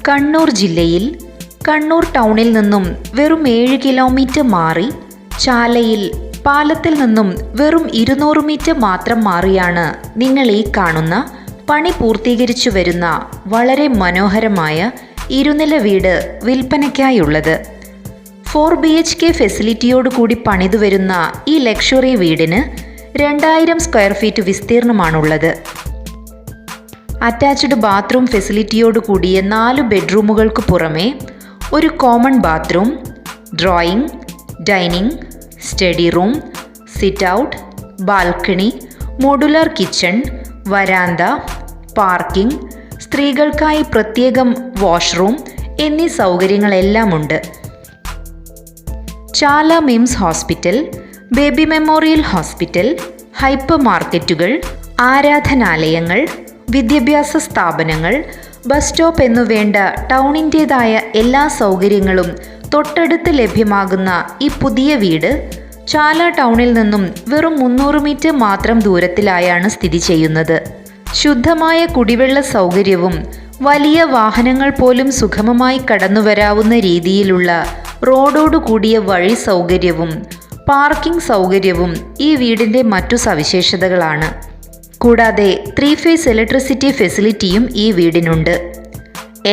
കണ്ണൂർ ജില്ലയിൽ കണ്ണൂർ ടൗണിൽ നിന്നും വെറും 7 കിലോമീറ്റർ മാറി ചാലയിൽ പാലത്തിൽ നിന്നും വെറും 200 മീറ്റർ മാത്രം മാറിയാണ് നിങ്ങൾ ഈ കാണുന്ന പണി പൂർത്തീകരിച്ചു വരുന്ന വളരെ മനോഹരമായ ഇരുനില വീട് വിൽപ്പനയ്ക്കായുള്ളത്. 4 BHK ഫെസിലിറ്റിയോട് കൂടി പണിതു വരുന്ന ഈ ലക്ഷറി വീടിന് 2000 സ്ക്വയർ ഫീറ്റ് വിസ്തീർണമാണുള്ളത്. അറ്റാച്ച്ഡ് ബാത്റൂം ഫെസിലിറ്റിയോട് കൂടിയ 4 ബെഡ്റൂമുകൾക്ക് പുറമെ ഒരു common bathroom, drawing, dining, study room, sit out, balcony, modular kitchen, വരാന്ത, പാർക്കിംഗ്, സ്ത്രീകൾക്കായി പ്രത്യേകം വാഷ്റൂം എന്നീ സൗകര്യങ്ങളെല്ലാം ഉണ്ട്. Chala MIMS hospital, Baby Memorial Hospital, hyper മാർക്കറ്റുകൾ, ആരാധനാലയങ്ങൾ, വിദ്യാഭ്യാസ സ്ഥാപനങ്ങൾ, ബസ് സ്റ്റോപ്പ് എന്നുവേണ്ട ടൗണിൻ്റേതായ എല്ലാ സൗകര്യങ്ങളും തൊട്ടടുത്ത് ലഭ്യമാകുന്ന ഈ പുതിയ വീട് ചാല ടൗണിൽ നിന്നും വെറും 300 മീറ്റർ മാത്രം ദൂരത്തിലായാണ് സ്ഥിതി ചെയ്യുന്നത്. ശുദ്ധമായ കുടിവെള്ള സൗകര്യവും വലിയ വാഹനങ്ങൾ പോലും സുഗമമായി കടന്നുവരാവുന്ന രീതിയിലുള്ള റോഡോടു കൂടിയ വഴി സൗകര്യവും പാർക്കിംഗ് സൗകര്യവും ഈ വീടിൻ്റെ മറ്റു സവിശേഷതകളാണ്. കൂടാതെ 3 ഫേസ് ഇലക്ട്രിസിറ്റി ഫെസിലിറ്റിയും ഈ വീടിനുണ്ട്.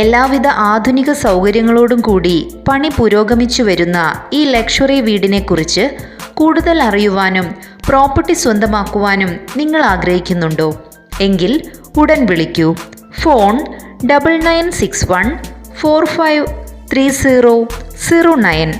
എല്ലാവിധ ആധുനിക സൗകര്യങ്ങളോടും കൂടി പണി പുരോഗമിച്ചു വരുന്ന ഈ ലക്ഷറി വീടിനെക്കുറിച്ച് കൂടുതൽ അറിയുവാനും പ്രോപ്പർട്ടി സ്വന്തമാക്കുവാനും നിങ്ങൾ ആഗ്രഹിക്കുന്നുണ്ടോ? എങ്കിൽ ഉടൻ വിളിക്കൂ. ഫോൺ 9961 453009.